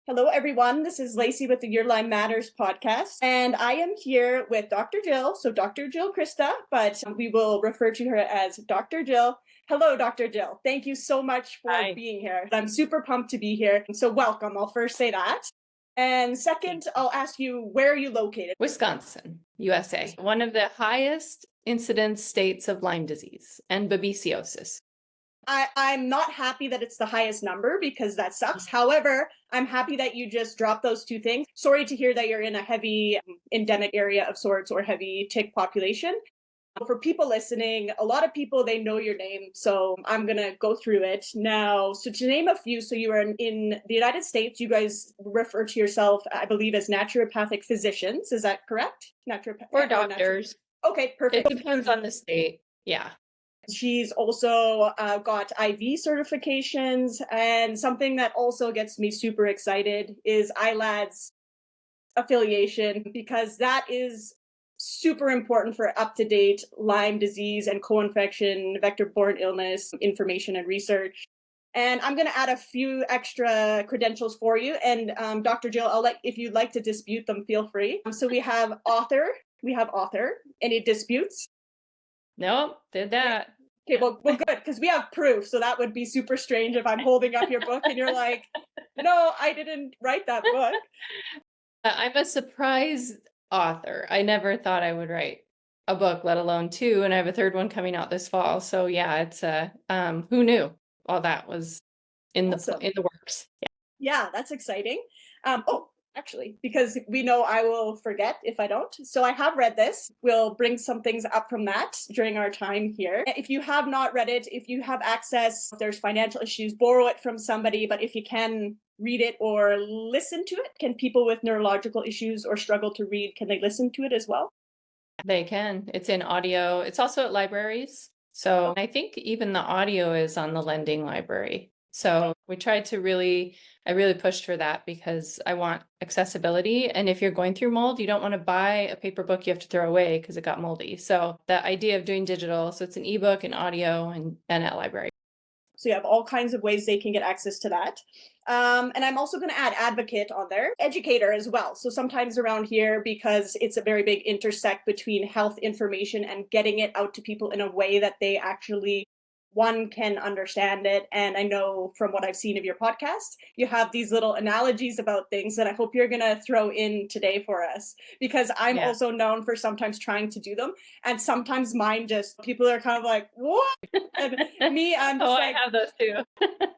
Hello, everyone. This is Lacey with the Your Lyme Matters podcast, and I am here with Dr. Jill. So Dr. Jill Crista, but we will refer to her as Dr. Jill. Hello, Dr. Jill. Thank you so much for Hi. being here. I'm super pumped to be here. So welcome. I'll first say that. And second, I'll ask you, where are you located? Wisconsin, USA, one of the highest incidence states of Lyme disease and babesiosis. I'm not happy that it's the highest number because that sucks. However, I'm happy that you just dropped those two things. Sorry to hear that you're in a heavy endemic area of sorts or heavy tick population. For people listening, a lot of people, they know your name. So I'm going to go through it now. So to name a few, so you are in the United States, you guys refer to yourself, I believe, as naturopathic physicians. Is that correct? Or doctors. Okay, perfect. It depends on the state. Yeah. She's also got IV certifications, and something that also gets me super excited is ILAD's affiliation, because that is super important for up-to-date Lyme disease and co-infection, vector-borne illness information and research. And I'm going to add a few extra credentials for you. And Dr. Jill, if you'd like to dispute them, feel free. So we have author. Any disputes? Nope, did that. Okay, well, good, because we have proof. So that would be super strange if I'm holding up your book and you're like, no, I didn't write that book. I'm a surprise author. I never thought I would write a book, let alone two, and I have a third one coming out this fall. So yeah, it's who knew all that was in the works. Yeah, that's exciting. Actually, because we know I will forget if I don't. So I have read this. We'll bring some things up from that during our time here. If you have not read it, if you have access, if there's financial issues, borrow it from somebody. But if you can read it or listen to it, can people with neurological issues or struggle to read, can they listen to it as well? They can. It's in audio. It's also at libraries. So I think even the audio is on the lending library. So we tried to I really pushed for that because I want accessibility. And if you're going through mold, you don't want to buy a paper book you have to throw away because it got moldy. So the idea of doing digital, so it's an ebook and audio and at library. So you have all kinds of ways they can get access to that. And I'm also going to add advocate on there, educator as well. So sometimes around here, because it's a very big intersect between health information and getting it out to people in a way that they actually, one, can understand it. And I know from what I've seen of your podcast, you have these little analogies about things that I hope you're going to throw in today for us, because I'm also known for sometimes trying to do them. And sometimes mine people are kind of like, what? And me, I'm just I have those too.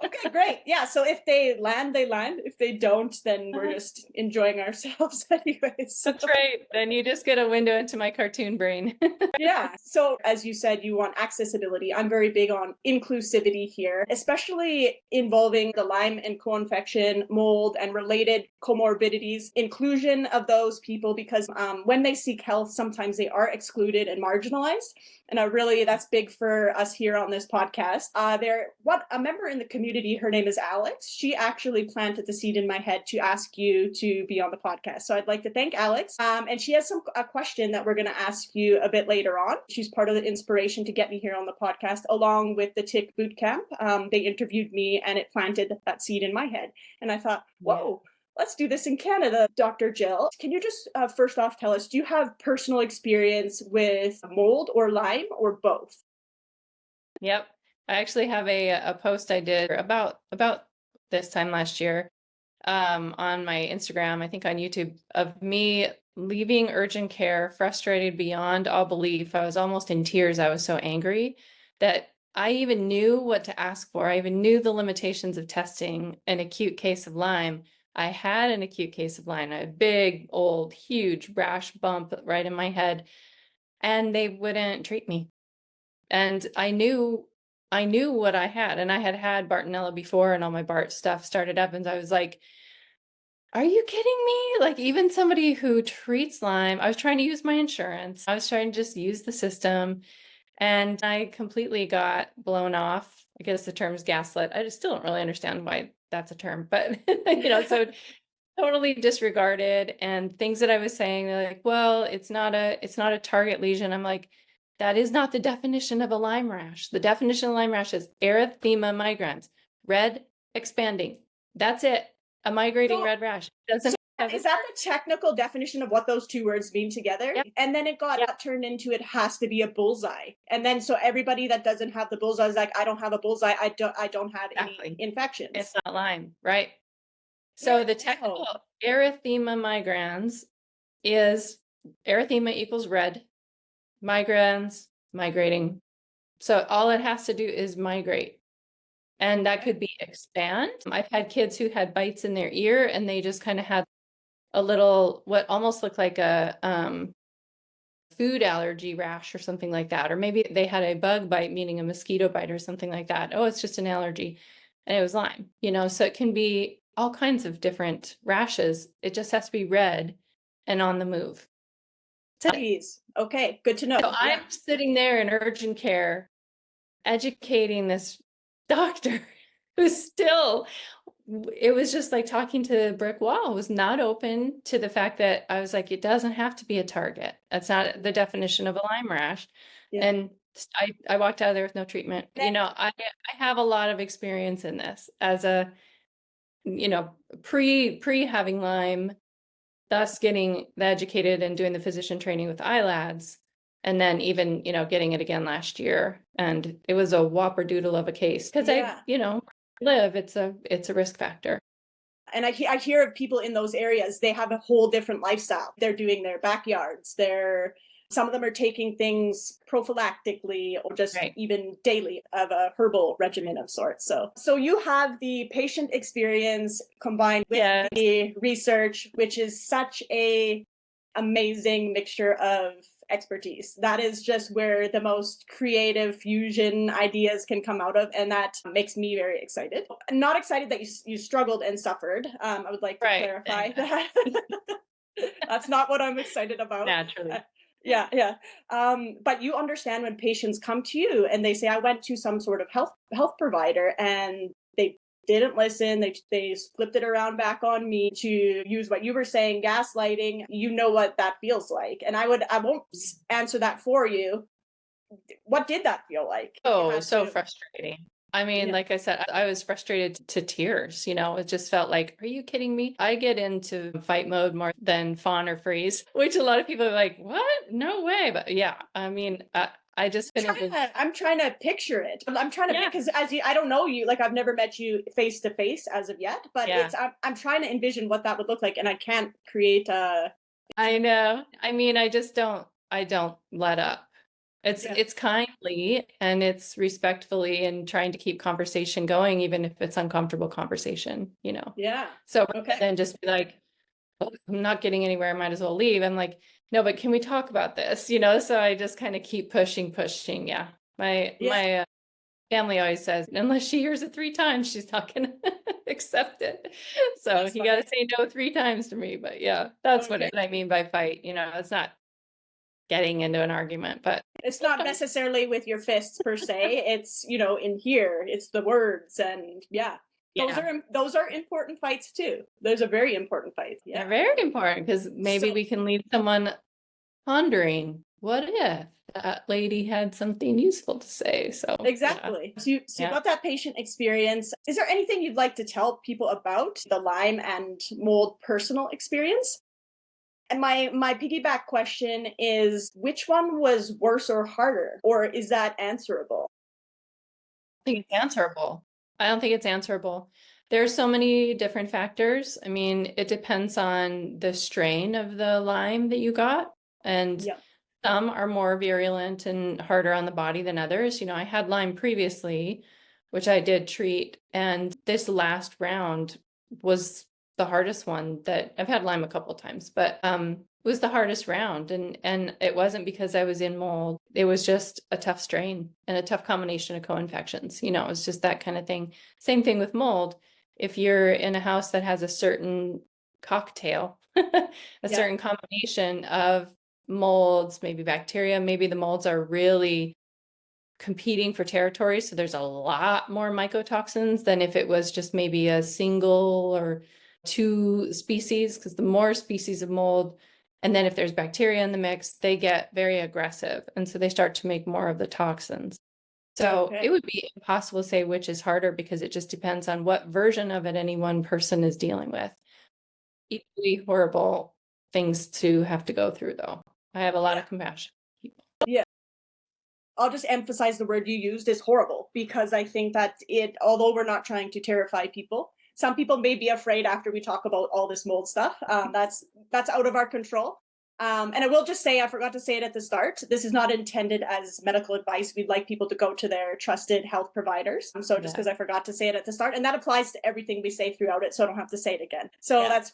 Okay, great. Yeah. So if they land, they land. If they don't, then we're just enjoying ourselves anyways. So. That's right. Then you just get a window into my cartoon brain. Yeah. So as you said, you want accessibility. I'm very big on inclusivity here, especially involving the Lyme and co-infection, mold, and related comorbidities, inclusion of those people, because when they seek health, sometimes they are excluded and marginalized. And that's big for us here on this podcast. A member in the community, her name is Alex. She actually planted the seed in my head to ask you to be on the podcast. So I'd like to thank Alex. And she has a question that we're going to ask you a bit later on. She's part of the inspiration to get me here on the podcast, along with the Tick Bootcamp. They interviewed me and it planted that seed in my head. And I thought, whoa. Let's do this in Canada. Dr. Jill, can you just first off tell us, do you have personal experience with mold or Lyme or both? Yep. I actually have a post I did about this time last year on my Instagram, I think on YouTube, of me leaving urgent care, frustrated beyond all belief. I was almost in tears. I was so angry that I even knew what to ask for. I even knew the limitations of testing an acute case of Lyme. I had an acute case of Lyme, a big, old, huge rash bump right in my head, and they wouldn't treat me. And I knew what I had, and I had Bartonella before, and all my Bart stuff started up, and I was like, are you kidding me? Like, even somebody who treats Lyme, I was trying to use my insurance. I was trying to just use the system, and I completely got blown off. I guess the term's gaslit. I just still don't really understand why that's a term, but so totally disregarded. And things that I was saying, they're like, well, it's not a target lesion. I'm like, that is not the definition of a Lyme rash. The definition of Lyme rash is erythema migrans, red expanding. That's it. A migrating So, red rash. Doesn't have is a that the technical definition of what those two words mean together? Yep. And then it got Yep. turned into it has to be a bullseye. And then so everybody that doesn't have the bullseye is like, I don't have a bullseye. I don't have any Exactly. It's infections. not Lyme, right? There So the we go. technical erythema migrans is erythema equals red, migrans, migrating. So all it has to do is migrate. And that could be expand. I've had kids who had bites in their ear and they just kind of had a little, what almost looked like a food allergy rash or something like that. Or maybe they had a bug bite, meaning a mosquito bite or something like that. Oh, it's just an allergy. And it was Lyme, so it can be all kinds of different rashes. It just has to be red and on the move. Jeez. Okay, good to know. So Yeah. I'm sitting there in urgent care educating this doctor who's still, it was just like talking to a brick wall, was not open to the fact that I was like, it doesn't have to be a target. That's not the definition of a Lyme rash. Yeah. And I walked out of there with no treatment. I have a lot of experience in this as a, pre having Lyme, thus getting the educated and doing the physician training with ILADs. And then even, getting it again last year. And it was a whopper doodle of a case because Yeah. live, it's a risk factor. And I hear of people in those areas, they have a whole different lifestyle. They're doing their backyards. Some of them are taking things prophylactically or just Right. even daily of a herbal regimen of sorts. So you have the patient experience combined with Yes. the research, which is such a amazing mixture of expertise. That is just where the most creative fusion ideas can come out of, and that makes me very excited. Not excited that you struggled and suffered. I would like to Right. clarify that. That's not what I'm excited about. Naturally. Yeah. But you understand when patients come to you and they say, I went to some sort of health provider and they didn't listen. They flipped it around back on me to use what you were saying, gaslighting. You know what that feels like. And I won't answer that for you. What did that feel like? Oh, so frustrating. I mean, Yeah. like I said, I was frustrated to tears, it just felt like, are you kidding me? I get into fight mode more than fawn or freeze, which a lot of people are like, what? No way. But yeah, I mean, I just finished. I'm trying to picture it. I'm trying to, because I don't know you, like I've never met you face to face as of yet, but I'm trying to envision what that would look like, and I can't create a. I know. I mean, I don't let up. It's kindly and it's respectfully and trying to keep conversation going, even if it's uncomfortable conversation, Yeah. So Okay. then just be like, oh, I'm not getting anywhere. I might as well leave. I'm like, no, but can we talk about this? So I just kind of keep pushing. Yeah. My family always says, unless she hears it 3 times, she's not going to accept it. So That's you got to say no 3 times to me. But yeah, that's what I mean by fight. It's not getting into an argument, but it's not necessarily with your fists per se. It's, in here, it's the words, and those are important fights too. Those are very important fights. Yeah. They're very important because maybe we can leave someone pondering, what if that lady had something useful to say? So exactly. So you got that patient experience. Is there anything you'd like to tell people about the Lyme and mold personal experience? And my piggyback question is, which one was worse or harder, or is that answerable? I think it's answerable. I don't think it's answerable. There's so many different factors. I mean, it depends on the strain of the Lyme that you got. And some are more virulent and harder on the body than others. I had Lyme previously, which I did treat. And this last round was the hardest one that I've had Lyme a couple of times, but was the hardest round. And it wasn't because I was in mold. It was just a tough strain and a tough combination of co-infections. It was just that kind of thing. Same thing with mold. If you're in a house that has a certain cocktail, a certain combination of molds, maybe bacteria, maybe the molds are really competing for territory. So there's a lot more mycotoxins than if it was just maybe a single or 2 species, because the more species of mold, and then if there's bacteria in the mix, they get very aggressive. And so they start to make more of the toxins. So Okay. it would be impossible to say which is harder because it just depends on what version of it any one person is dealing with. Equally horrible things to have to go through, though. I have a lot Yeah. of compassion. Yeah. I'll just emphasize the word you used is horrible, because I think that although we're not trying to terrify people, some people may be afraid after we talk about all this mold stuff. That's out of our control. And I will just say, I forgot to say it at the start. This is not intended as medical advice. We'd like people to go to their trusted health providers. So just because I forgot to say it at the start, and that applies to everything we say throughout it, so I don't have to say it again. So that's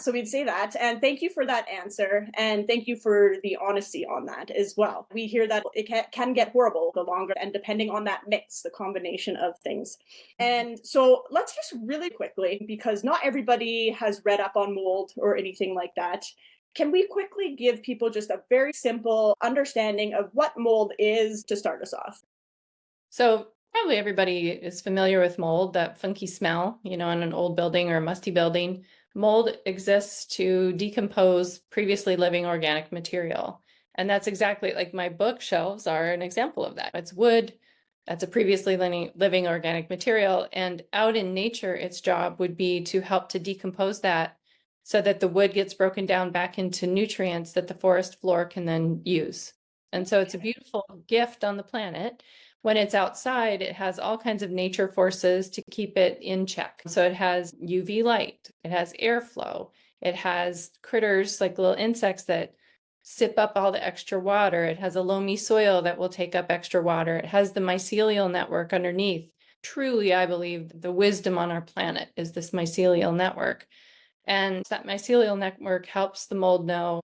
so we'd say that. And thank you for that answer. And thank you for the honesty on that as well. We hear that it can get horrible the longer, and depending on that mix, the combination of things. And so let's just really quickly, because not everybody has read up on mold or anything like that, can we quickly give people just a very simple understanding of what mold is to start us off? So probably everybody is familiar with mold, that funky smell, in an old building or a musty building. Mold exists to decompose previously living organic material. And that's exactly like my bookshelves are an example of that. It's wood, that's a previously living organic material. And out in nature, its job would be to help to decompose that so that the wood gets broken down back into nutrients that the forest floor can then use. And so it's a beautiful gift on the planet. When it's outside, it has all kinds of nature forces to keep it in check. So it has UV light, it has airflow, it has critters like little insects that sip up all the extra water. It has a loamy soil that will take up extra water. It has the mycelial network underneath. Truly, I believe the wisdom on our planet is this mycelial network. And that mycelial network helps the mold know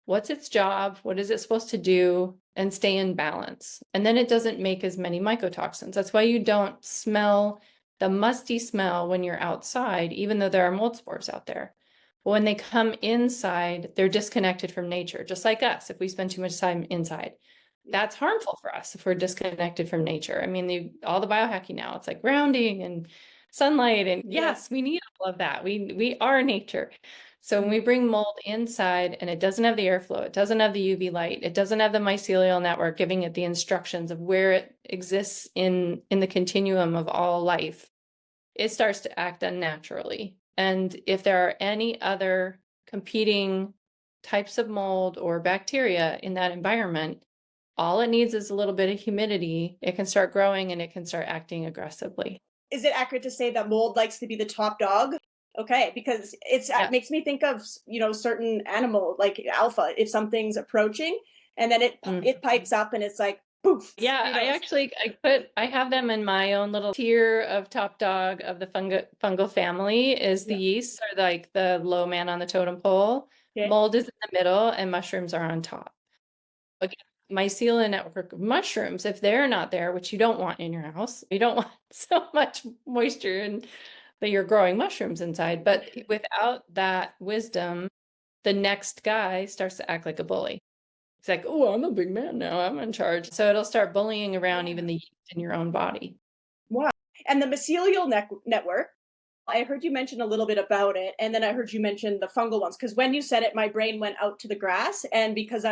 what's its job, what is it supposed to do, and stay in balance. And then it doesn't make as many mycotoxins. That's why you don't smell the musty smell when you're outside, even though there are mold spores out there. But when they come inside, they're disconnected from nature, just like us. If we spend too much time inside, that's harmful for us if we're disconnected from nature. I mean, all the biohacking now, it's like grounding and sunlight, and yes, we need all of that. We are nature. So when we bring mold inside and it doesn't have the airflow, it doesn't have the UV light, it doesn't have the mycelial network giving it the instructions of where it exists in the continuum of all life, it starts to act unnaturally. And if there are any other competing types of mold or bacteria in that environment, all it needs is a little bit of humidity. It can start growing and it can start acting aggressively. Is it accurate to say that mold likes to be the top dog? Okay, because it makes me think of, certain animal like alpha. If something's approaching, and then it pipes up and it's like poof. Yeah, I have them in my own little tier of top dog of the fungal family. Is the yeast are like the low man on the totem pole. Okay. Mold is in the middle and mushrooms are on top. Again, mycelial network of mushrooms, if they're not there, which you don't want in your house, you don't want so much moisture and that you're growing mushrooms inside. But without that wisdom, the next guy starts to act like a bully. It's like, oh, I'm a big man now. I'm in charge. So it'll start bullying around even the yeast in your own body. Wow. And the mycelial network, I heard you mention a little bit about it, and then I heard you mention the fungal ones, because when you said it, my brain went out to the grass. And because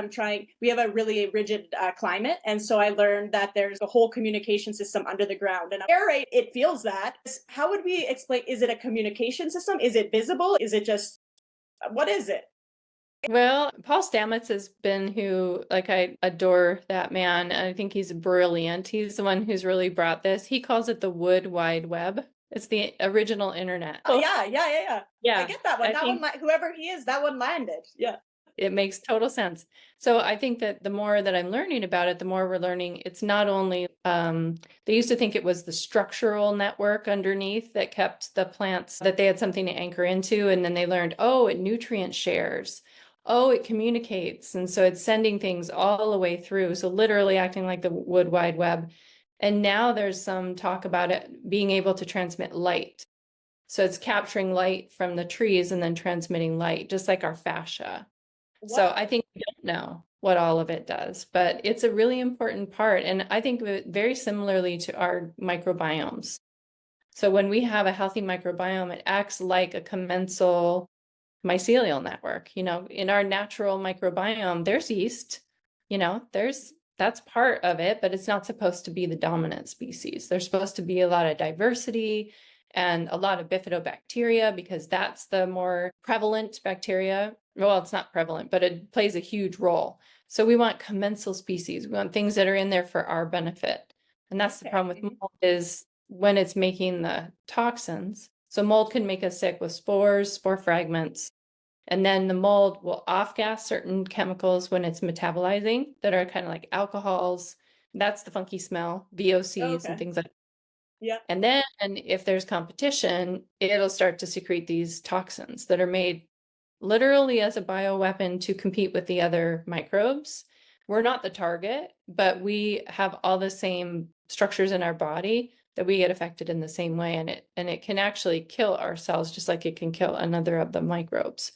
we have a really rigid climate, and so I learned that there's a whole communication system under the ground. And aerate, it feels that. How would we explain? Is it a communication system? Is it visible? Is it just what is it? Well, Paul Stamets has been I adore that man. I think he's brilliant. He's the one who's really brought this. He calls it the Wood Wide Web. It's the original internet. Oh, yeah. Yeah, I get that one. I That think one, whoever he is, that one landed. Yeah. it makes total sense. So I think that the more that I'm learning about it, the more we're learning it's not only, they used to think it was the structural network underneath that kept the plants, that they had something to anchor into. And then they learned, oh, it nutrient shares. Oh, it communicates. And so it's sending things all the way through. So literally acting like the Wood Wide Web. And now there's some talk about it being able to transmit light. So it's capturing light from the trees and then transmitting light, just like our fascia. So I think we don't know what all of it does, but it's a really important part. And I think of it very similarly to our microbiomes. So when we have a healthy microbiome, it acts like a commensal mycelial network. In our natural microbiome, there's yeast, That's part of it, but it's not supposed to be the dominant species. There's supposed to be a lot of diversity and a lot of bifidobacteria, because that's the more prevalent bacteria. Well, it's not prevalent, but it plays a huge role. So we want commensal species. We want things that are in there for our benefit. And that's the problem with mold, is when it's making the toxins. So mold can make us sick with spores, spore fragments, and then the mold will off-gas certain chemicals when it's metabolizing that are kind of like alcohols. That's the funky smell, VOCs and things like that. Yeah. And then if there's competition, it'll start to secrete these toxins that are made literally as a bioweapon to compete with the other microbes. We're not the target, but we have all the same structures in our body that we get affected in the same way. And it can actually kill our cells just like it can kill another of the microbes.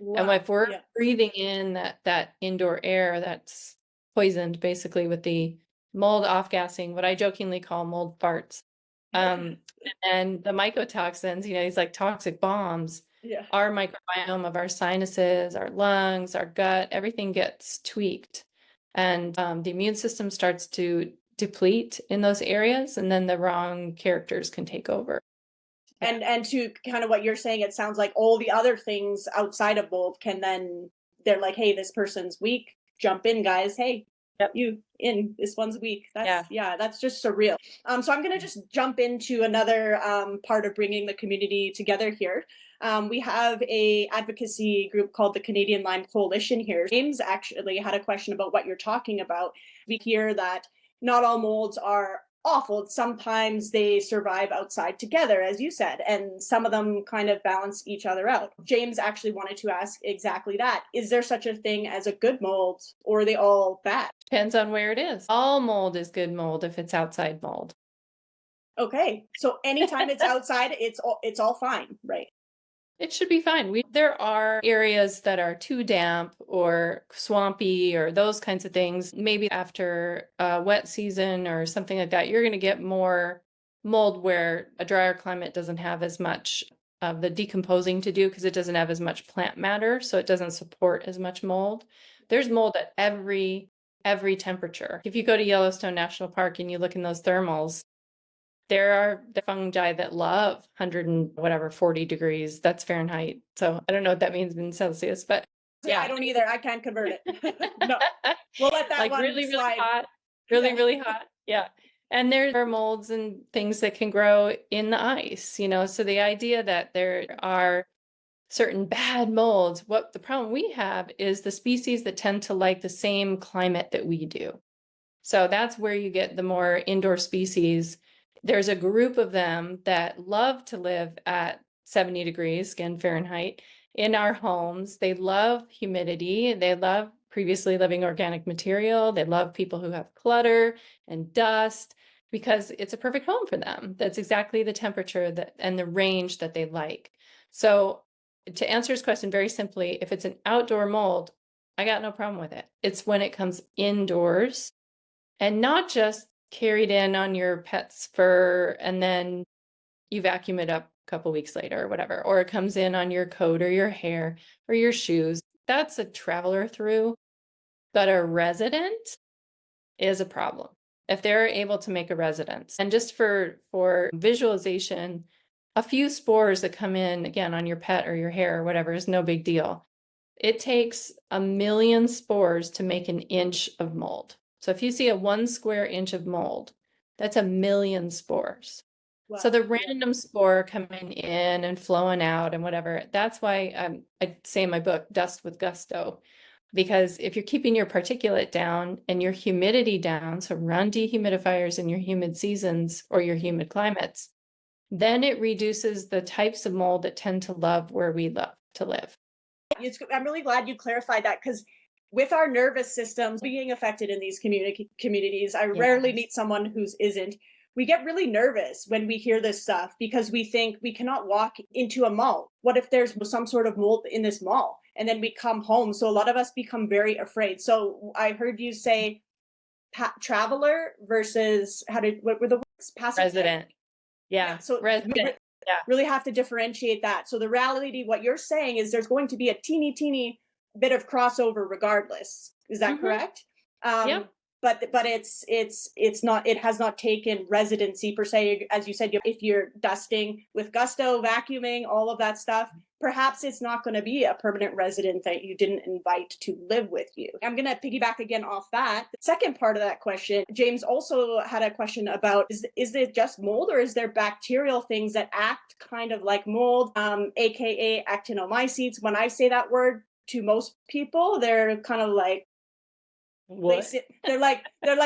Wow. And if we're breathing in that indoor air that's poisoned basically with the mold off-gassing, what I jokingly call mold farts, and the mycotoxins, these like toxic bombs, our microbiome of our sinuses, our lungs, our gut, everything gets tweaked. And the immune system starts to deplete in those areas, and then the wrong characters can take over. And to kind of what you're saying, it sounds like all the other things outside of mold can then, they're like, hey, this person's weak, jump in, guys. Hey, you in, this one's weak. That's that's just surreal. So I'm going to just jump into another part of bringing the community together here. We have a advocacy group called the Canadian Lyme Coalition here. James actually had a question about what you're talking about. We hear that not all molds are awful. Sometimes they survive outside together, as you said, and some of them kind of balance each other out. James actually wanted to ask exactly that. Is there such a thing as a good mold, or are they all bad? Depends on where it is. All mold is good mold if it's outside mold. Okay, so anytime it's outside, it's all fine, right? It should be fine. There are areas that are too damp or swampy or those kinds of things. Maybe after a wet season or something like that, you're going to get more mold where a drier climate doesn't have as much of the decomposing to do because it doesn't have as much plant matter, so it doesn't support as much mold. There's mold at every temperature. If you go to Yellowstone National Park and you look in those thermals, there are the fungi that love 140 degrees. That's Fahrenheit. So I don't know what that means in Celsius, but I don't either. I can't convert it. No, we'll let that like one really slide. hot, really hot. Yeah. And there are molds and things that can grow in the ice, so the idea that there are certain bad molds, what the problem we have is the species that tend to like the same climate that we do. So that's where you get the more indoor species. There's a group of them that love to live at 70 degrees, again, Fahrenheit, in our homes. They love humidity. They love previously living organic material. They love people who have clutter and dust because it's a perfect home for them. That's exactly the temperature and the range that they like. So to answer his question very simply, if it's an outdoor mold, I got no problem with it. It's when it comes indoors and not just carried in on your pet's fur and then you vacuum it up a couple weeks later or whatever, or it comes in on your coat or your hair or your shoes. That's a traveler through, but a resident is a problem if they're able to make a residence. And just for visualization, a few spores that come in again on your pet or your hair or whatever is no big deal. It takes 1 million spores to make an inch of mold. So if you see a 1 square inch of mold, that's 1 million spores. Wow. So the random spore coming in and flowing out and whatever, that's why I say in my book, dust with gusto. Because if you're keeping your particulate down and your humidity down, so run dehumidifiers in your humid seasons or your humid climates, then it reduces the types of mold that tend to love where we love to live. I'm really glad you clarified that, because with our nervous systems being affected in these communities, I rarely meet someone who isn't. We get really nervous when we hear this stuff because we think we cannot walk into a mall. What if there's some sort of mold in this mall? And then we come home. So a lot of us become very afraid. So I heard you say traveler versus what were the words? Resident. Yeah. So resident. Really have to differentiate that. So the reality, what you're saying is there's going to be a teeny bit of crossover regardless. Is that correct? Yeah. but it's not, it has not taken residency per se. As you said, if you're dusting with gusto, vacuuming, all of that stuff, perhaps it's not going to be a permanent resident that you didn't invite to live with you. I'm going to piggyback again off that. The second part of that question, James also had a question about, is it just mold, or is there bacterial things that act kind of like mold, aka actinomycetes? When I say that word to most people, they're kind of like, What? Lacey, they're like,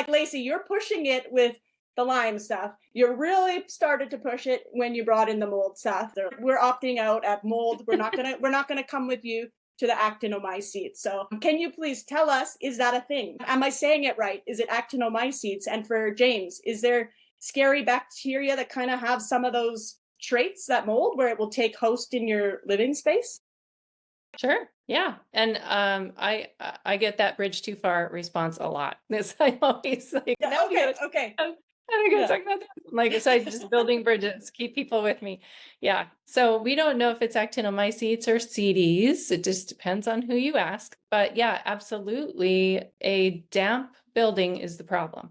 Lacey, you're pushing it with the Lyme stuff. You really started to push it when you brought in the mold stuff. We're opting out at mold. We're not gonna come with you to the actinomycetes. So can you please tell us, is that a thing? Am I saying it right? Is it actinomycetes? And for James, is there scary bacteria that kind of have some of those traits that mold, where it will take host in your living space? Sure. Yeah. And I get that bridge too far response a lot. This I always like, Yeah, no, okay, okay. I'm gonna Yeah. talk about that. Like, so I just building bridges, keep people with me. Yeah. So we don't know if it's actinomycetes or CDs. It just depends on who you ask. But yeah, absolutely. A damp building is the problem.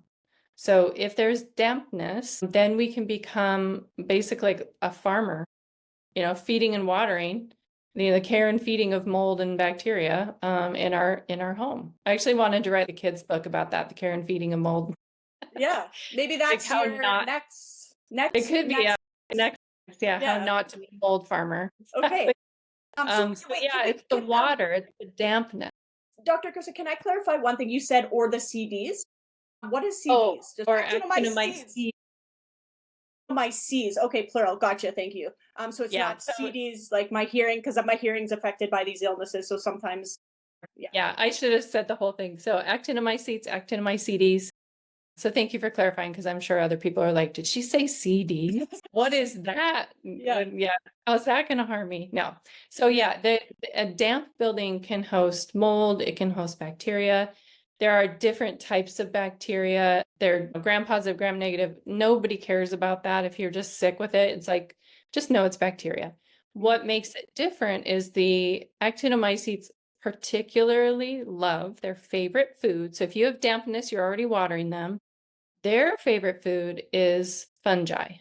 So if there's dampness, then we can become basically like a farmer, feeding and watering, the care and feeding of mold and bacteria in our home. I actually wanted to write a kid's book about that, the care and feeding of mold. Yeah, maybe Like that's how your not, it could be next, yeah, how Yeah. not to be a mold farmer. Okay. So Wait, yeah, it's the water, it's the dampness. Dr. Crista, can I clarify one thing? You said, or the CDs. What is Oh, CDs? Just or actinomyces. actinomyces. Myces. Okay, plural. Gotcha. Thank you. So it's Yeah. not So CDs like my hearing, because my hearing's affected by these illnesses. So sometimes, yeah. yeah, I should have said the whole thing. So actinomycetes, actinomycetes. So thank you for clarifying, because I'm sure other people are like, did she say CD? What is that? Yeah. Yeah. How's that going to harm me? No. So yeah, a damp building can host mold. It can host bacteria. There are different types of bacteria. They're gram positive, gram negative. Nobody cares about that. If you're just sick with it, it's like, just know it's bacteria. What makes it different is the actinomycetes particularly love their favorite food. So if you have dampness, you're already watering them. Their favorite food is fungi.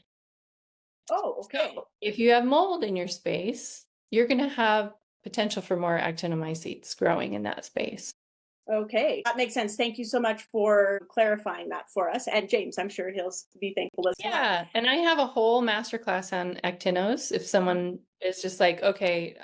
Oh, okay. So if you have mold in your space, you're going to have potential for more actinomycetes growing in that space. Okay. That makes sense. Thank you so much for clarifying that for us. And James, I'm sure he'll be thankful as well. Yeah. And I have a whole masterclass on actinos. If someone is just like, okay,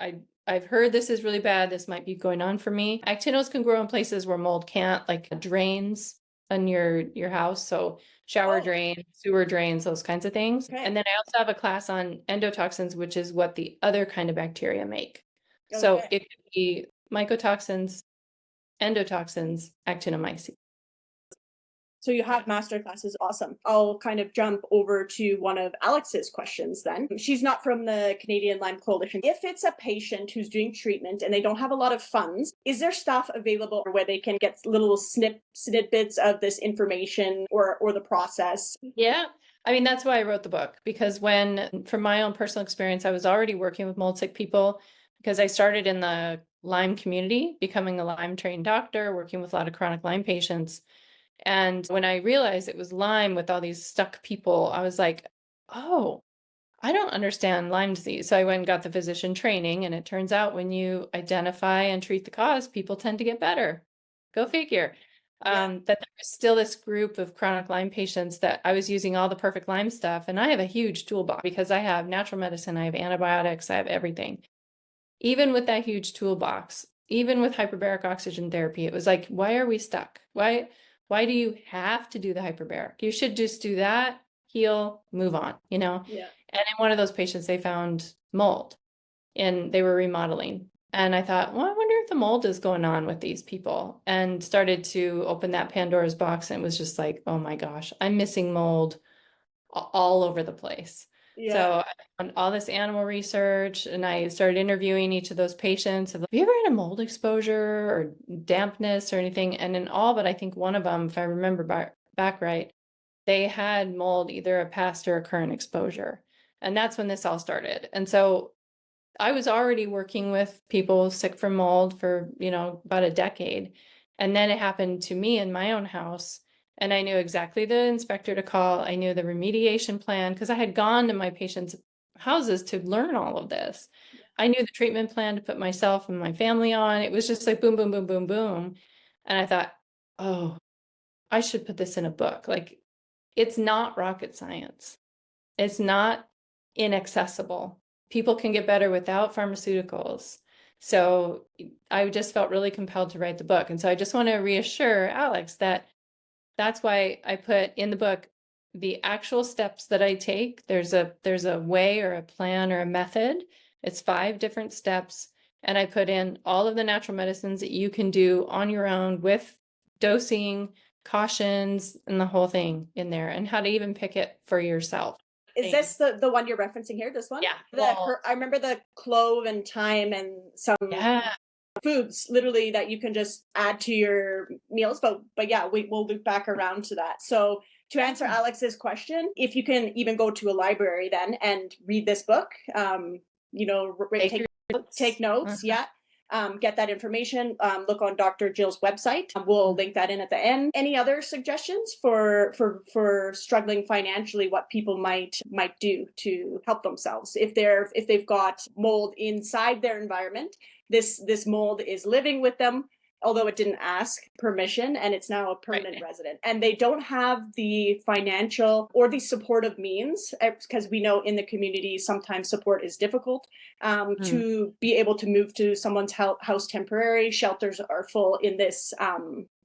I've heard this is really bad, this might be going on for me. Actinos can grow in places where mold can't, like drains in your house. So shower drains, sewer drains, those kinds of things. Okay. And then I also have a class on endotoxins, which is what the other kind of bacteria make. So it could be mycotoxins, endotoxins, actinomycetes. So you have master classes. Awesome. I'll kind of jump over to one of Alex's questions then. She's not from the Canadian Lyme Coalition. If it's a patient who's doing treatment and they don't have a lot of funds, is there stuff available where they can get little snippets of this information or the process? Yeah. I mean, that's why I wrote the book, because from my own personal experience, I was already working with mold sick people, because I started in the Lyme community, becoming a Lyme trained doctor, working with a lot of chronic Lyme patients. And when I realized it was Lyme with all these stuck people, I was like, oh, I don't understand Lyme disease. So I went and got the physician training. And it turns out when you identify and treat the cause, people tend to get better. Go figure. That there was still this group of chronic Lyme patients that I was using all the perfect Lyme stuff. And I have a huge toolbox because I have natural medicine, I have antibiotics, I have everything. Even with that huge toolbox, even with hyperbaric oxygen therapy, it was like, why are we stuck? Why do you have to do the hyperbaric? You should just do that, heal, move on, Yeah. And in one of those patients, they found mold and they were remodeling. And I thought, well, I wonder if the mold is going on with these people, and started to open that Pandora's box. And it was just like, oh my gosh, I'm missing mold all over the place. Yeah. So I found all this animal research, and I started interviewing each of those patients. Have you ever had a mold exposure or dampness or anything? And in all but I think one of them, if I remember back right, they had mold, either a past or a current exposure. And that's when this all started. And so I was already working with people sick from mold for, about a decade. And then it happened to me in my own house. And I knew exactly the inspector to call. I knew the remediation plan because I had gone to my patients' houses to learn all of this. I knew the treatment plan to put myself and my family on. It was just like boom, boom, boom, boom, boom. And I thought, oh, I should put this in a book. Like, it's not rocket science. It's not inaccessible. People can get better without pharmaceuticals. So I just felt really compelled to write the book. And so I just want to reassure Alex that that's why I put in the book the actual steps that I take. There's a way or a plan or a method. It's 5 different steps. And I put in all of the natural medicines that you can do on your own with dosing, cautions, and the whole thing in there, and how to even pick it for yourself. Is this the one you're referencing here? This one? Yeah. I remember the clove and thyme and some Yeah. foods literally that you can just add to your meals. But yeah, we'll loop back around to that. So to answer Alex's question, if you can even go to a library then and read this book, take notes. Yeah. Get that information. Look on Dr. Jill's website. We'll link that in at the end. Any other suggestions for struggling financially? What people might do to help themselves if they've got mold inside their environment? This mold is living with them, although it didn't ask permission, and it's now a permanent resident. And they don't have the financial or the supportive means, because we know in the community sometimes support is difficult, to be able to move to someone's house temporary. Shelters are full in this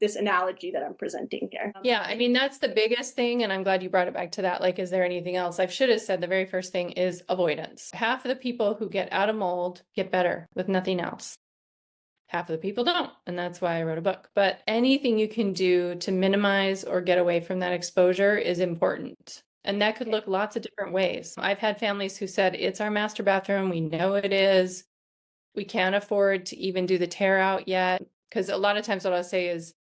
this analogy that I'm presenting here. Yeah, I mean, that's the biggest thing, and I'm glad you brought it back to that. Like, is there anything else? I should have said the very first thing is avoidance. Half of the people who get out of mold get better with nothing else. Half of the people don't, and that's why I wrote a book. But anything you can do to minimize or get away from that exposure is important. And that could look lots of different ways. I've had families who said, it's our master bathroom. We know it is. We can't afford to even do the tear out yet. Because a lot of times what I'll say is,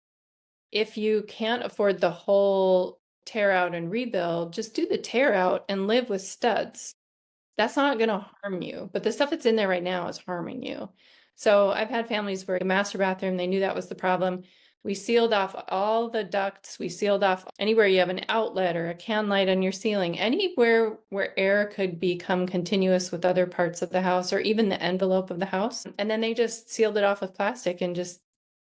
if you can't afford the whole tear out and rebuild, just do the tear out and live with studs. That's not going to harm you, but the stuff that's in there right now is harming you. So I've had families where the master bathroom, they knew that was the problem. We sealed off all the ducts. We sealed off anywhere you have an outlet or a can light on your ceiling, anywhere where air could become continuous with other parts of the house or even the envelope of the house. And then they just sealed it off with plastic and just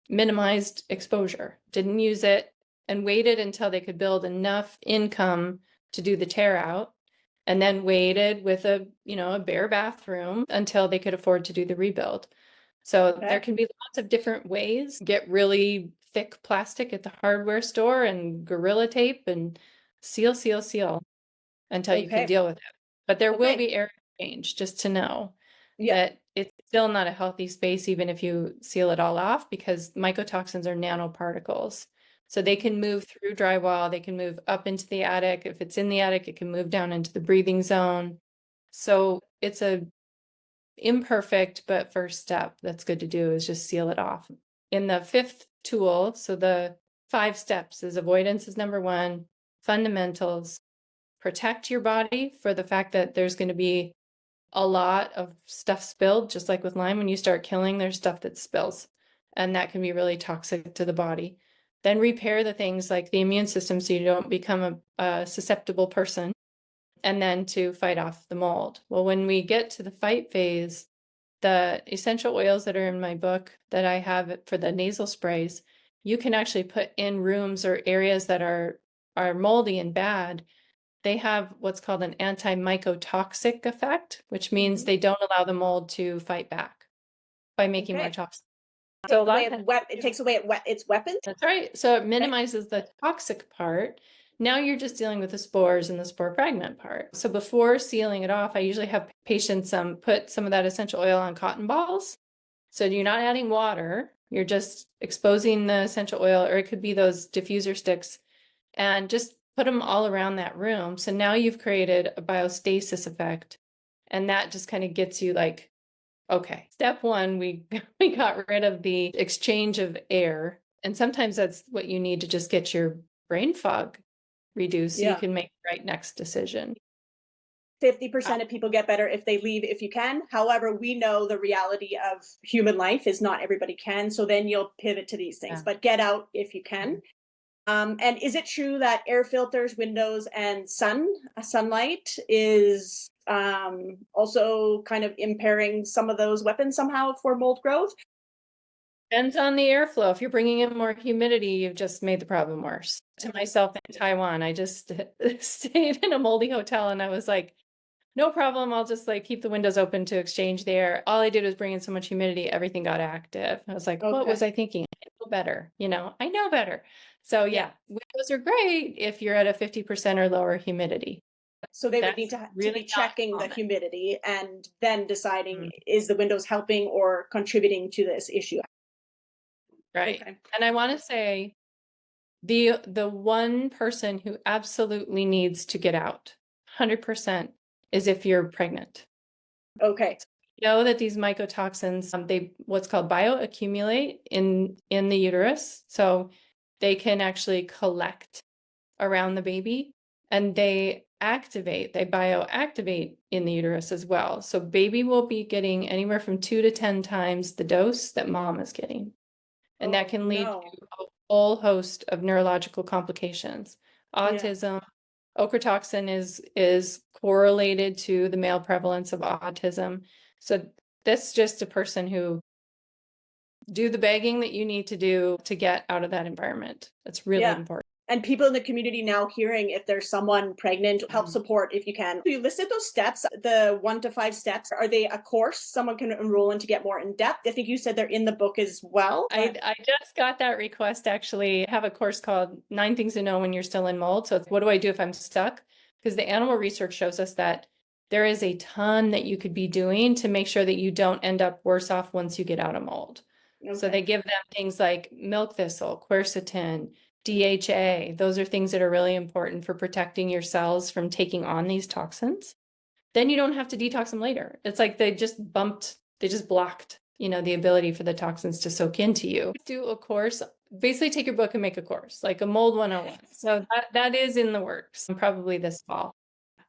minimized exposure, didn't use it, and waited until they could build enough income to do the tear out, and then waited with a bare bathroom until they could afford to do the rebuild. So there can be lots of different ways. Get really thick plastic at the hardware store and Gorilla Tape and seal until you can deal with it. But there will be air exchange, just to know that it's still not a healthy space, even if you seal it all off, because mycotoxins are nanoparticles. So they can move through drywall, they can move up into the attic. If it's in the attic, it can move down into the breathing zone. So it's a imperfect, but first step that's good to do is just seal it off. In the 5th tool, so the 5 steps is avoidance is number 1, fundamentals, protect your body for the fact that there's going to be a lot of stuff spilled, just like with Lyme. When you start killing, there's stuff that spills, and that can be really toxic to the body. Then repair the things like the immune system so you don't become a susceptible person, and then to fight off the mold. Well, when we get to the fight phase, the essential oils that are in my book that I have for the nasal sprays, you can actually put in rooms or areas that are moldy and bad. They have what's called an anti-mycotoxic effect, which means they don't allow the mold to fight back by making more toxins. So it takes away its weapons. That's right. So it minimizes the toxic part. Now you're just dealing with the spores and the spore fragment part. So before sealing it off, I usually have patients put some of that essential oil on cotton balls. So you're not adding water, you're just exposing the essential oil, or it could be those diffuser sticks, and just put them all around that room. So now you've created a biostasis effect, and that just kind of gets you like, okay, step 1, we got rid of the exchange of air. And sometimes that's what you need to just get your brain fog reduced so you can make the right next decision. 50% of people get better if they leave if you can. However, we know the reality of human life is not everybody can. So then you'll pivot to these things, but get out if you can. And is it true that air filters, windows, and sunlight is also kind of impairing some of those weapons somehow for mold growth? Depends on the airflow. If you're bringing in more humidity, you've just made the problem worse. To myself in Taiwan, I just stayed in a moldy hotel and I was like, no problem. I'll just like keep the windows open to exchange the air. All I did was bring in so much humidity, everything got active. I was like, what was Okay. I thinking? I know better, I know better. So Yeah. yeah, windows are great if you're at a 50% or lower humidity. So they would need That's to be really not checking the common. humidity and then deciding, Mm, is the windows helping or contributing to this issue? right. Okay. And I want to say the one person who absolutely needs to get out 100% is if you're pregnant. Okay. You know that these mycotoxins, they what's called bioaccumulate in the uterus. So they can actually collect around the baby and they bioactivate in the uterus as well. So baby will be getting anywhere from 2 to 10 times the dose that mom is getting. And that Oh can lead no. to a whole host of neurological complications. Yeah. Autism, ochratoxin is correlated to the male prevalence of autism. So that's just a person who do the begging that you need to do to get out of that environment. That's really Yeah. important. And people in the community now hearing if there's someone pregnant, help Mhm. support if you can. You listed those steps, the 1 to 5 steps. Are they a course someone can enroll in to get more in depth? I think you said they're in the book as well. I just got that request actually. I have a course called 9 Things to Know When You're Still in Mold. So it's what do I do if I'm stuck? Because the animal research shows us that there is a ton that you could be doing to make sure that you don't end up worse off once you get out of mold. So Okay. they give them things like milk thistle, quercetin, DHA. Those are things that are really important for protecting your cells from taking on these toxins. Then you don't have to detox them later. It's like they just blocked, the ability for the toxins to soak into you. Do a course, basically take your book and make a course, like a mold 101. So that is in the works, probably this fall.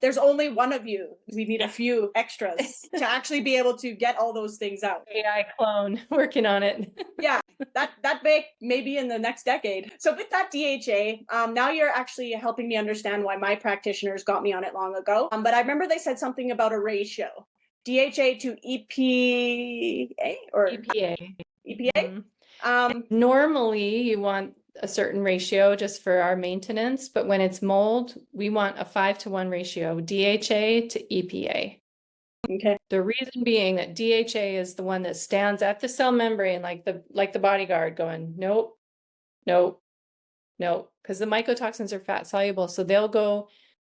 There's only one of you. We need a Yeah. few extras to actually be able to get all those things out. AI clone working on it. Yeah, that maybe in the next decade. So with that DHA, now you're actually helping me understand why my practitioners got me on it long ago. But I remember they said something about a ratio, DHA to EPA or EPA. EPA. Mhm. Um, Normally, you want a certain ratio just for our maintenance, but when it's mold, we want a 5-to-1 ratio, DHA to EPA. okay. The reason being that DHA is the one that stands at the cell membrane like the bodyguard going, nope, nope, nope. Because the mycotoxins are fat soluble. So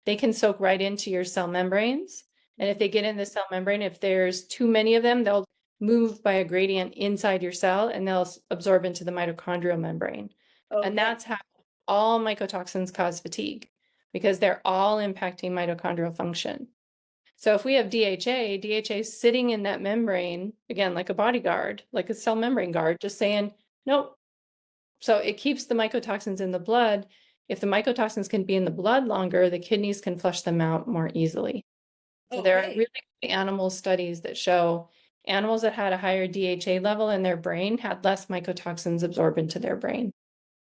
they can soak right into your cell membranes. And if they get in the cell membrane, if there's too many of them, they'll move by a gradient inside your cell and they'll absorb into the mitochondrial membrane. And Okay. that's how all mycotoxins cause fatigue because they're all impacting mitochondrial function. So if we have DHA is sitting in that membrane, again, like a bodyguard, like a cell membrane guard, just saying, nope. So it keeps the mycotoxins in the blood. If the mycotoxins can be in the blood longer, the kidneys can flush them out more easily. So there are Okay. really good animal studies that show animals that had a higher DHA level in their brain had less mycotoxins absorb into their brain.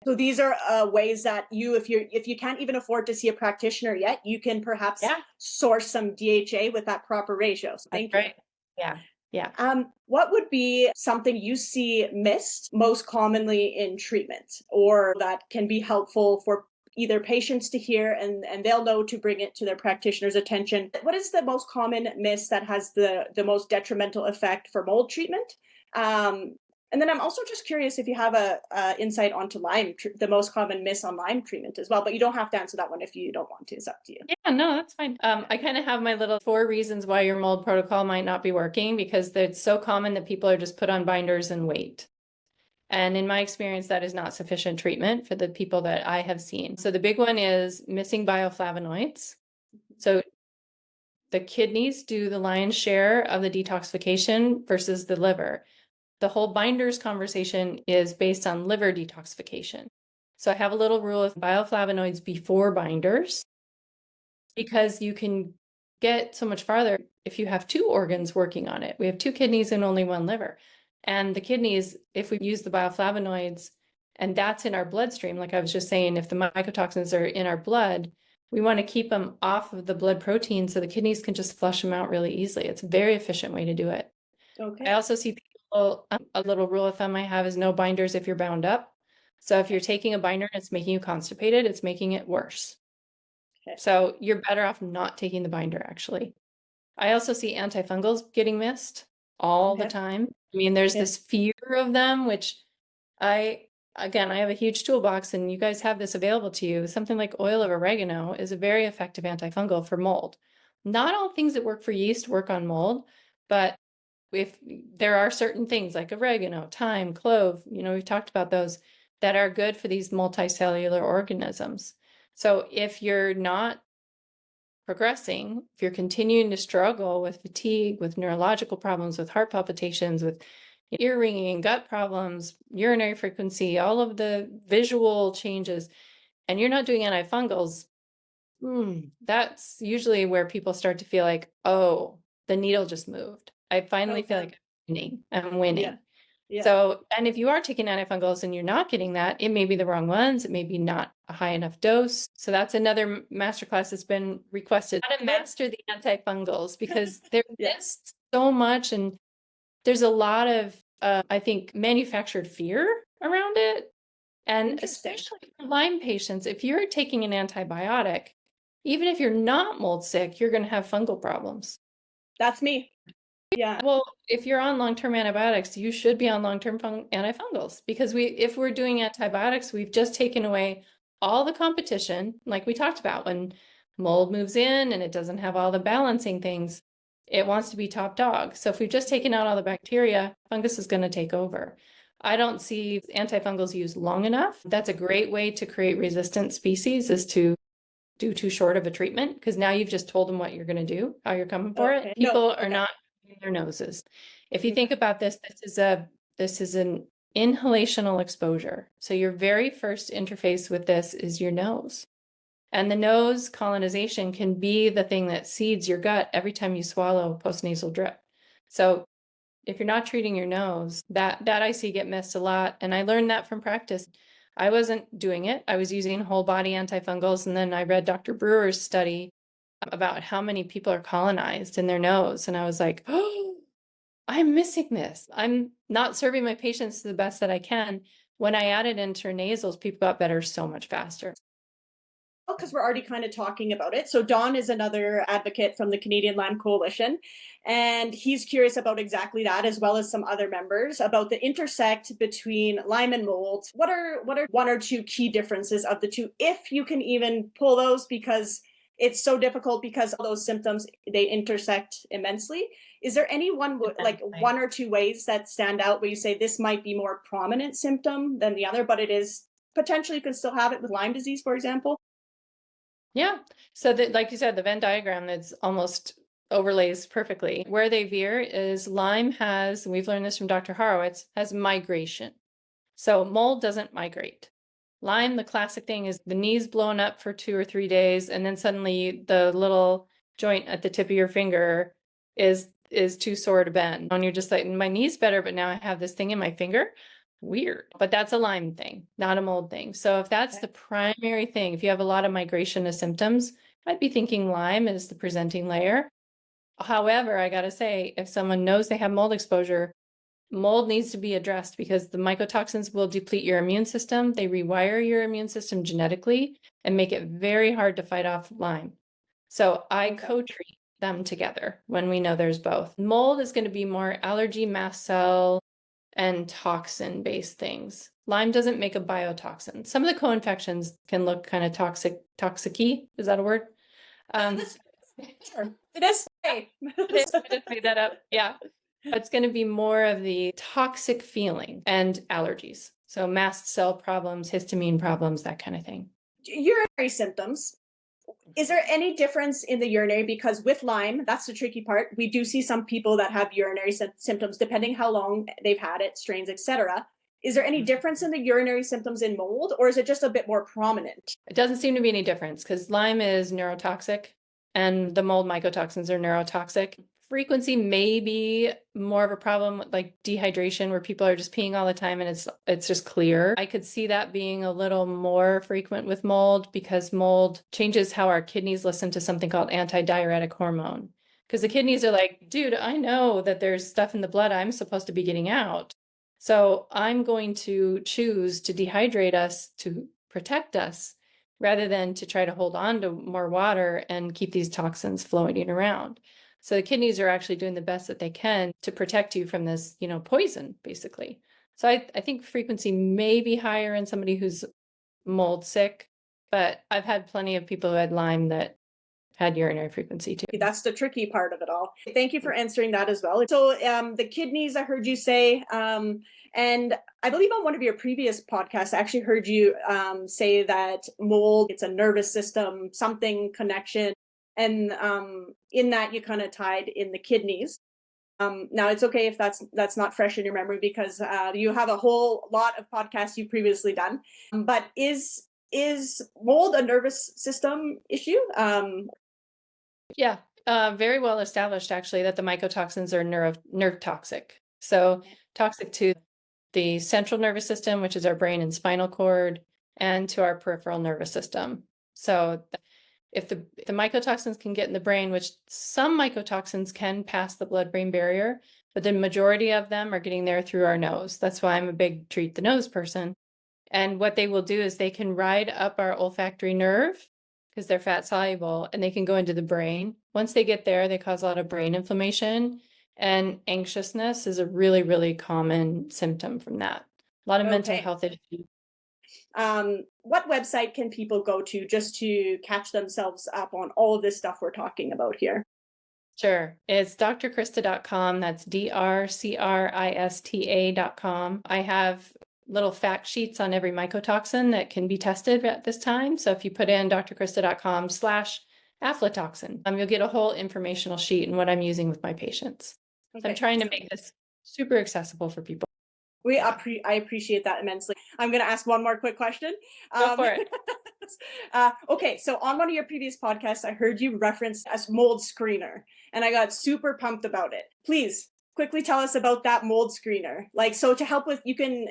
So these are ways that if you can't even afford to see a practitioner yet, you can perhaps Yeah, source some DHA with that proper ratio. So that's thank you. right. Yeah, yeah. What would be something you see missed most commonly in treatment, or that can be helpful for either patients to hear and they'll know to bring it to their practitioner's attention? What is the most common miss that has the most detrimental effect for mold treatment? And then I'm also just curious if you have a insight onto the most common miss on Lyme treatment as well. But you don't have to answer that one if you don't want to. It's up to you. Yeah, no, that's fine. I kind of have my little 4 reasons why your mold protocol might not be working because it's so common that people are just put on binders and wait. And in my experience, that is not sufficient treatment for the people that I have seen. So the big one is missing bioflavonoids. So the kidneys do the lion's share of the detoxification versus the liver. The whole binders conversation is based on liver detoxification. So I have a little rule of bioflavonoids before binders because you can get so much farther if you have 2 organs working on it. We have 2 kidneys and only 1 liver. And the kidneys, if we use the bioflavonoids, And that's in our bloodstream. Like I was just saying, if the mycotoxins are in our blood, we want to keep them off of the blood protein so the kidneys can just flush them out really easily. It's a very efficient way to do it. Okay. I also see people, a little rule of thumb I have is no binders if you're bound up. So if you're taking a binder and it's making you constipated, it's making it worse. Okay. So you're better off not taking the binder, actually. I also see antifungals getting missed all the Okay. time. I mean, there's Okay. this fear of them, which again, I have a huge toolbox and you guys have this available to you. Something like oil of oregano is a very effective antifungal for mold. Not all things that work for yeast work on mold, but if there are certain things like oregano, thyme, clove, we've talked about those that are good for these multicellular organisms. So if you're not progressing, if you're continuing to struggle with fatigue, with neurological problems, with heart palpitations, with ear ringing, gut problems, urinary frequency, all of the visual changes, and you're not doing antifungals, that's usually where people start to feel like, oh, the needle just moved. I finally feel Okay. like I'm winning. Yeah. Yeah. So, and if you are taking antifungals and you're not getting that, it may be the wrong ones. It may be not a high enough dose. So that's another masterclass that's been requested. How to master the antifungals because there Yeah. is so much, and there's a lot of, I think, manufactured fear around it. And Interesting. especially for Lyme patients, if you're taking an antibiotic, even if you're not mold sick, you're going to have fungal problems. That's me. Yeah. Well, if you're on long-term antibiotics, you should be on long-term antifungals because if we're doing antibiotics, we've just taken away all the competition, like we talked about when mold moves in and it doesn't have all the balancing things, it wants to be top dog. So if we've just taken out all the bacteria, fungus is going to take over. I don't see antifungals used long enough. That's a great way to create resistant species is to do too short of a treatment because now you've just told them what you're going to do, how you're coming for it. Okay. People No. are Okay. not using their noses. If you think about this is an inhalational exposure. So your very first interface with this is your nose. And the nose colonization can be the thing that seeds your gut every time you swallow postnasal drip. So if you're not treating your nose, that I see get missed a lot. And I learned that from practice. I wasn't doing it. I was using whole body antifungals. And then I read Dr. Brewer's study about how many people are colonized in their nose. And I was like, oh, I'm missing this. I'm not serving my patients to the best that I can. When I added intranasals, people got better so much faster. Because we're already kind of talking about it. So Don is another advocate from the Canadian Lyme Coalition, and he's curious about exactly that, as well as some other members, about the intersect between Lyme and mold. What are one or two key differences of the two, if you can even pull those, because it's so difficult because all those symptoms they intersect immensely. Is there any like one or two ways that stand out where you say this might be more prominent symptom than the other, but it is potentially you can still have it with Lyme disease, for example? Yeah. So that, like you said, the Venn diagram that's almost overlays perfectly. Where they veer is Lyme has, and we've learned this from Dr. Horowitz, has migration. So mold doesn't migrate. Lyme, the classic thing is the knees blown up for 2 or 3 days, and then suddenly the little joint at the tip of your finger is too sore to bend. And you're just like, my knee's better, but now I have this thing in my finger. Weird. But that's a Lyme thing, not a mold thing. So if that's the primary thing, if you have a lot of migration of symptoms, I'd be thinking Lyme is the presenting layer. However, I got to say, if someone knows they have mold exposure, mold needs to be addressed because the mycotoxins will deplete your immune system. They rewire your immune system genetically and make it very hard to fight off Lyme. So I co-treat them together when we know there's both. Mold is going to be more allergy, mast cell, and toxin-based things. Lyme doesn't make a biotoxin. Some of the co-infections can look kind of toxic-y. Is that a word? Sure. It is. I just made that up. Yeah. It's going to be more of the toxic feeling and allergies. So mast cell problems, histamine problems, that kind of thing. Urinary symptoms. Is there any difference in the urinary? Because with Lyme, that's the tricky part. We do see some people that have urinary symptoms, depending how long they've had it, strains, etc. Is there any difference in the urinary symptoms in mold, or is it just a bit more prominent? It doesn't seem to be any difference because Lyme is neurotoxic and the mold mycotoxins are neurotoxic. Frequency may be more of a problem with like dehydration where people are just peeing all the time and it's just clear. I could see that being a little more frequent with mold because mold changes how our kidneys listen to something called antidiuretic hormone. Because the kidneys are like, dude, I know that there's stuff in the blood I'm supposed to be getting out. So I'm going to choose to dehydrate us to protect us rather than to try to hold on to more water and keep these toxins floating around. So the kidneys are actually doing the best that they can to protect you from this, poison, basically. So I think frequency may be higher in somebody who's mold sick, but I've had plenty of people who had Lyme that had urinary frequency too. That's the tricky part of it all. Thank you for answering that as well. So the kidneys, I heard you say, and I believe on one of your previous podcasts, I actually heard you say that mold, it's a nervous system, something connection. And in that you kind of tied in the kidneys. Now it's okay if that's not fresh in your memory because you have a whole lot of podcasts you've previously done. But is mold a nervous system issue? Yeah, very well established actually that the mycotoxins are nerve toxic. So toxic to the central nervous system, which is our brain and spinal cord, and to our peripheral nervous system. So if the mycotoxins can get in the brain, which some mycotoxins can pass the blood-brain barrier, but the majority of them are getting there through our nose. That's why I'm a big treat the nose person. And what they will do is they can ride up our olfactory nerve because they're fat soluble and they can go into the brain. Once they get there, they cause a lot of brain inflammation, and anxiousness is a really, really common symptom from that. A lot of mental health issues. What website can people go to just to catch themselves up on all of this stuff we're talking about here? Sure. It's drcrista.com. That's drcrista.com. I have little fact sheets on every mycotoxin that can be tested at this time. So if you put in drcrista.com/aflatoxin, you'll get a whole informational sheet and what I'm using with my patients. Okay. So I'm trying to make this super accessible for people. I appreciate that immensely. I'm going to ask one more quick question. Go for it. Okay, so on one of your previous podcasts, I heard you reference as mold screener, and I got super pumped about it. Please quickly tell us about that mold screener. Like, so to help with, you can,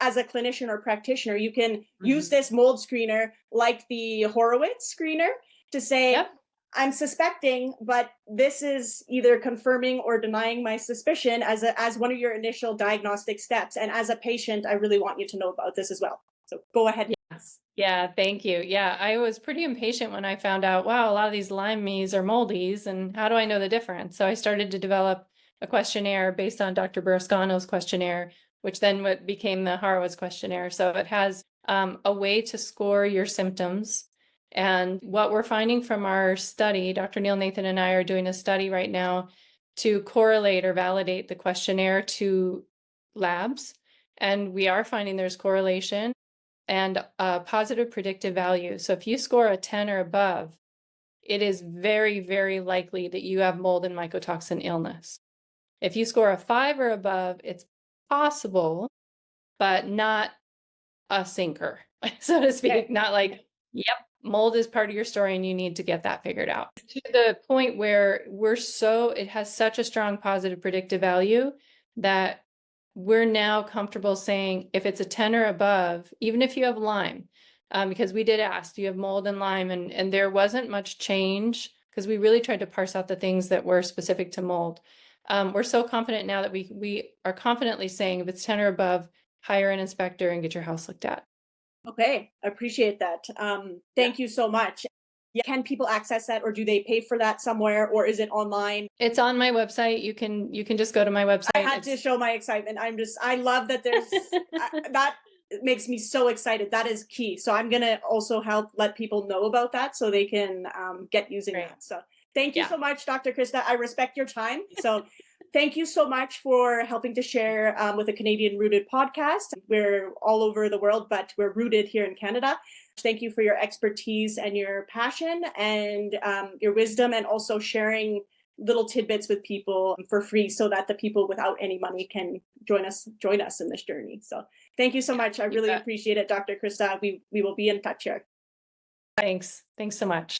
as a clinician or practitioner, you can use this mold screener like the Horowitz screener to say, yep, I'm suspecting, but this is either confirming or denying my suspicion as one of your initial diagnostic steps. And as a patient, I really want you to know about this as well. So go ahead. Yes. Yeah, thank you. Yeah, I was pretty impatient when I found out, wow, a lot of these Lyme's are moldies, and how do I know the difference? So I started to develop a questionnaire based on Dr. Burrascano's questionnaire, which then became the Horowitz questionnaire. So it has a way to score your symptoms. And what we're finding from our study, Dr. Neil Nathan and I are doing a study right now to correlate or validate the questionnaire to labs. And we are finding there's correlation and a positive predictive value. So if you score a 10 or above, it is very, very likely that you have mold and mycotoxin illness. If you score a 5 or above, it's possible, but not a sinker, so to speak. Okay. Not like, yep, mold is part of your story and you need to get that figured out. To the point where it has such a strong positive predictive value that we're now comfortable saying if it's a 10 or above, even if you have Lyme, because we did ask, do you have mold and Lyme? And there wasn't much change because we really tried to parse out the things that were specific to mold. We're so confident now that we are confidently saying if it's 10 or above, hire an inspector and get your house looked at. Okay, I appreciate that. Thank you so much. Yeah. Can people access that, or do they pay for that somewhere, or is it online? It's on my website. You can just go to my website. I had to show my excitement. I love that there's that makes me so excited. That is key. So I'm gonna also help let people know about that so they can get using that. So thank you so much, Dr. Crista. I respect your time. So thank you so much for helping to share with a Canadian Rooted podcast. We're all over the world, but we're rooted here in Canada. Thank you for your expertise and your passion and your wisdom, and also sharing little tidbits with people for free so that the people without any money can join us in this journey. So thank you so much. I really appreciate it, Dr. Crista. We will be in touch here. Thanks so much.